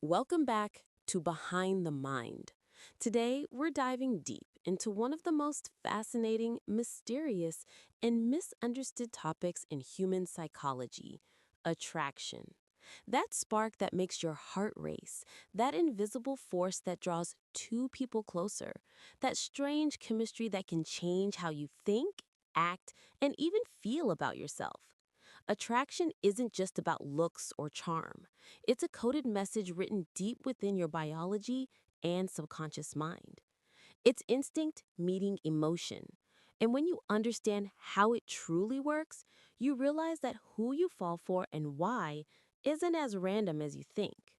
Welcome back to Behind the Mind. Today, we're diving deep into one of the most fascinating, mysterious, and misunderstood topics in human psychology: attraction. That spark that makes your heart race, that invisible force that draws two people closer, that strange chemistry that can change how you think, act, and even feel about yourself. Attraction isn't just about looks or charm. It's a coded message written deep within your biology and subconscious mind. It's instinct meeting emotion. And when you understand how it truly works, you realize that who you fall for and why isn't as random as you think.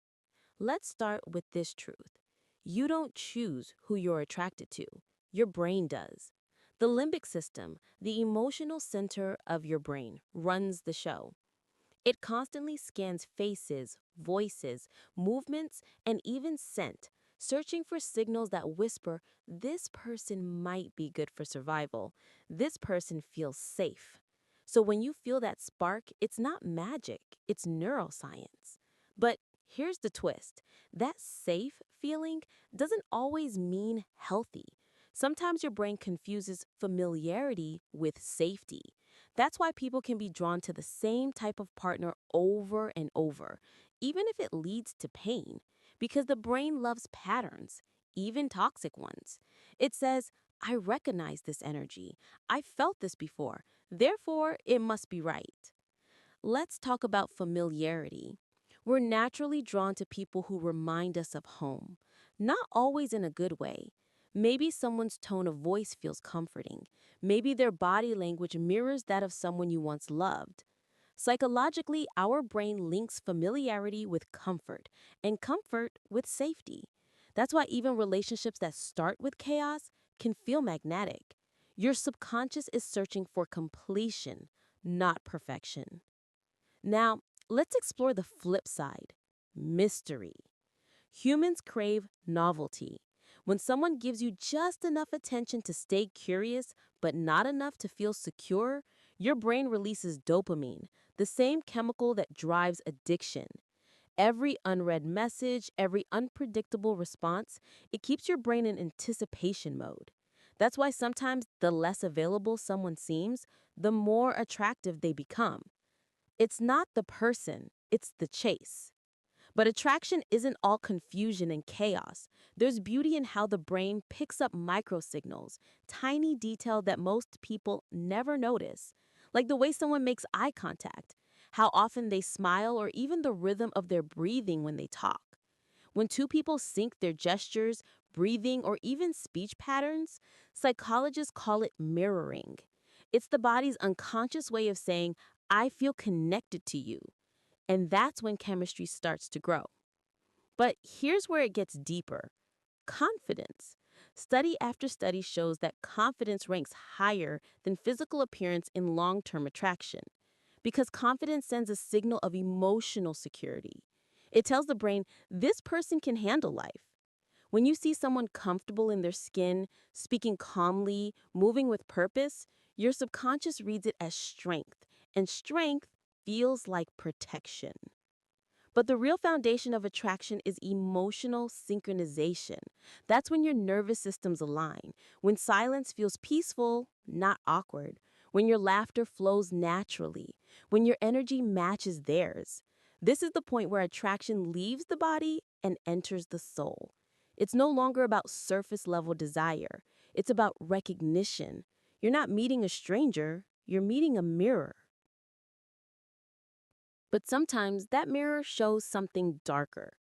Let's start with this truth. You don't choose who you're attracted to. Your brain does. The limbic system, the emotional center of your brain, runs the show. It constantly scans faces, voices, movements, and even scent, searching for signals that whisper, this person might be good for survival. This person feels safe. So when you feel that spark, it's not magic, it's neuroscience. But here's the twist: that safe feeling doesn't always mean healthy. Sometimes your brain confuses familiarity with safety. That's why people can be drawn to the same type of partner over and over, even if it leads to pain, because the brain loves patterns, even toxic ones. It says, I recognize this energy. I felt this before. Therefore, it must be right. Let's talk about familiarity. We're naturally drawn to people who remind us of home, not always in a good way. Maybe someone's tone of voice feels comforting. Maybe their body language mirrors that of someone you once loved. Psychologically, our brain links familiarity with comfort and comfort with safety. That's why even relationships that start with chaos can feel magnetic. Your subconscious is searching for completion, not perfection. Now, let's explore the flip side: mystery. Humans crave novelty. When someone gives you just enough attention to stay curious, but not enough to feel secure, your brain releases dopamine, the same chemical that drives addiction. Every unread message, every unpredictable response, it keeps your brain in anticipation mode. That's why sometimes the less available someone seems, the more attractive they become. It's not the person, it's the chase. But attraction isn't all confusion and chaos. There's beauty in how the brain picks up microsignals, tiny detail that most people never notice, like the way someone makes eye contact, how often they smile, or even the rhythm of their breathing when they talk. When two people sync their gestures, breathing, or even speech patterns, psychologists call it mirroring. It's the body's unconscious way of saying, I feel connected to you. And that's when chemistry starts to grow. But here's where it gets deeper: confidence. Study after study shows that confidence ranks higher than physical appearance in long term attraction, because confidence sends a signal of emotional security. It tells the brain, this person can handle life. When you see someone comfortable in their skin, speaking calmly, moving with purpose, your subconscious reads it as strength, and strength feels like protection. But the real foundation of attraction is emotional synchronization. That's when your nervous systems align, when silence feels peaceful, not awkward, when your laughter flows naturally, when your energy matches theirs. This is the point where attraction leaves the body and enters the soul. It's no longer about surface level desire, it's about recognition. You're not meeting a stranger, you're meeting a mirror. But sometimes that mirror shows something darker.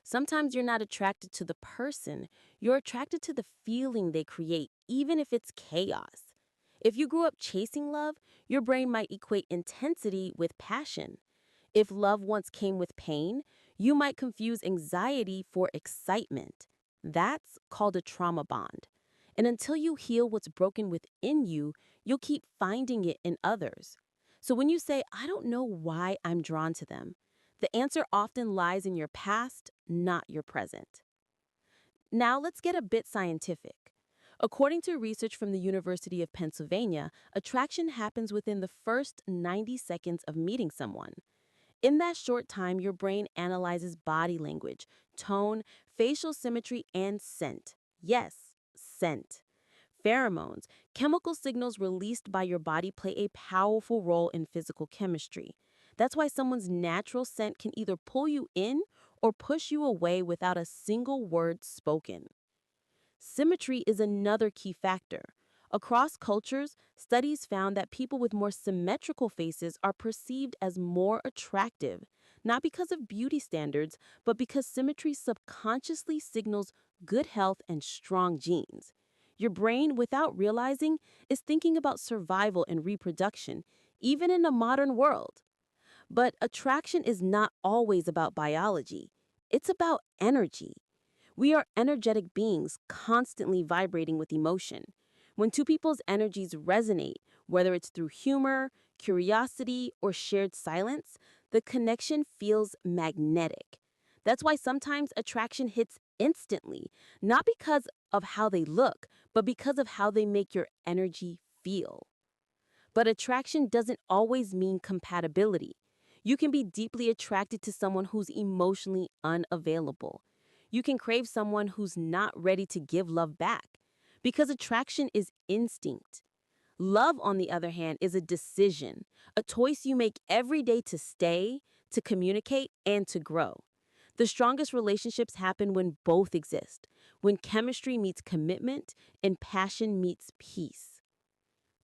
Sometimes you're not attracted to the person, you're attracted to the feeling they create, even if it's chaos. If you grew up chasing love, your brain might equate intensity with passion. If love once came with pain, you might confuse anxiety for excitement. That's called a trauma bond. And until you heal what's broken within you, you'll keep finding it in others. So when you say, I don't know why I'm drawn to them, the answer often lies in your past, not your present. Now let's get a bit scientific. According to research from the University of Pennsylvania, attraction happens within the first 90 seconds of meeting someone. In that short time, your brain analyzes body language, tone, facial symmetry, and scent. Yes, scent. Pheromones, chemical signals released by your body, play a powerful role in physical chemistry. That's why someone's natural scent can either pull you in or push you away without a single word spoken. Symmetry is another key factor. Across cultures, studies found that people with more symmetrical faces are perceived as more attractive, not because of beauty standards, but because symmetry subconsciously signals good health and strong genes. Your brain, without realizing, is thinking about survival and reproduction, even in a modern world. But attraction is not always about biology, it's about energy. We are energetic beings constantly vibrating with emotion. When two people's energies resonate, whether it's through humor, curiosity, or shared silence, the connection feels magnetic. That's why sometimes attraction hits instantly, not because of how they look, but because of how they make your energy feel. But attraction doesn't always mean compatibility. You can be deeply attracted to someone who's emotionally unavailable. You can crave someone who's not ready to give love back. Because attraction is instinct. Love, on the other hand, is a decision, a choice you make every day to stay, to communicate, and to grow. The strongest relationships happen when both exist, when chemistry meets commitment and passion meets peace.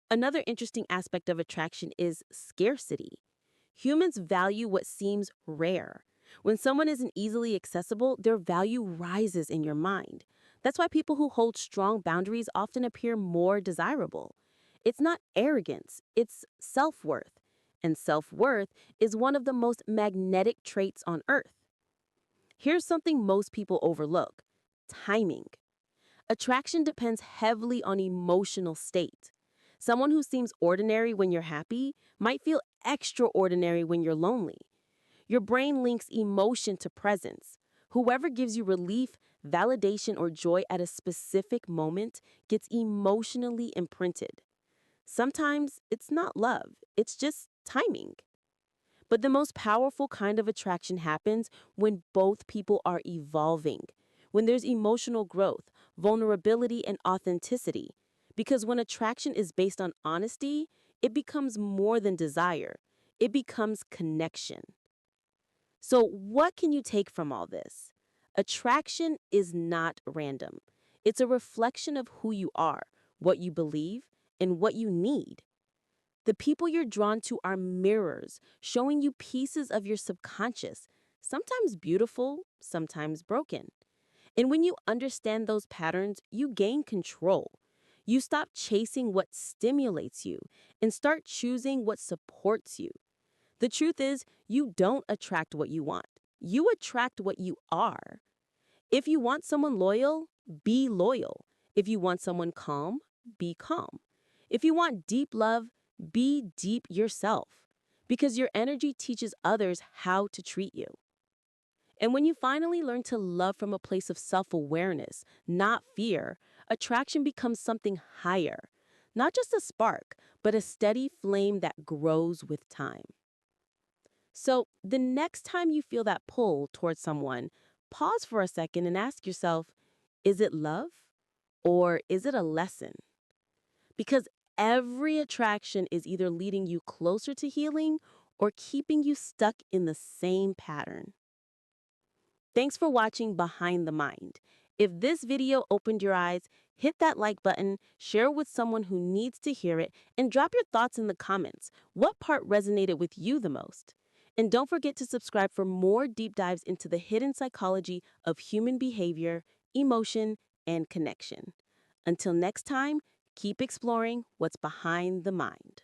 Another interesting aspect of attraction is scarcity. Humans value what seems rare. When someone isn't easily accessible, their value rises in your mind. That's why people who hold strong boundaries often appear more desirable. It's not arrogance, it's self worth. And self worth is one of the most magnetic traits on earth. Here's something most people overlook: timing. Attraction depends heavily on emotional state. Someone who seems ordinary when you're happy might feel extraordinary when you're lonely. Your brain links emotion to presence. Whoever gives you relief, validation, or joy at a specific moment gets emotionally imprinted. Sometimes it's not love, it's just timing. But the most powerful kind of attraction happens when both people are evolving, when there's emotional growth, vulnerability, and authenticity. Because when attraction is based on honesty, it becomes more than desire, it becomes connection. So, what can you take from all this? Attraction is not random, it's a reflection of who you are, what you believe, and what you need. The people you're drawn to are mirrors, showing you pieces of your subconscious, sometimes beautiful, sometimes broken. And when you understand those patterns, you gain control. You stop chasing what stimulates you and start choosing what supports you. The truth is, you don't attract what you want. You attract what you are. If you want someone loyal, be loyal. If you want someone calm, be calm. If you want deep love, be deep yourself. Because your energy teaches others how to treat you. And when you finally learn to love from a place of self awareness, not fear, attraction becomes something higher. Not just a spark, but a steady flame that grows with time. So, the next time you feel that pull towards someone, pause for a second and ask yourself, is it love or is it a lesson? Because every attraction is either leading you closer to healing or keeping you stuck in the same pattern. Thanks for watching Behind the Mind. If this video opened your eyes, hit that like button, share it with someone who needs to hear it, and drop your thoughts in the comments. What part resonated with you the most? And don't forget to subscribe for more deep dives into the hidden psychology of human behavior, emotion, and connection. Until next time, keep exploring what's behind the mind.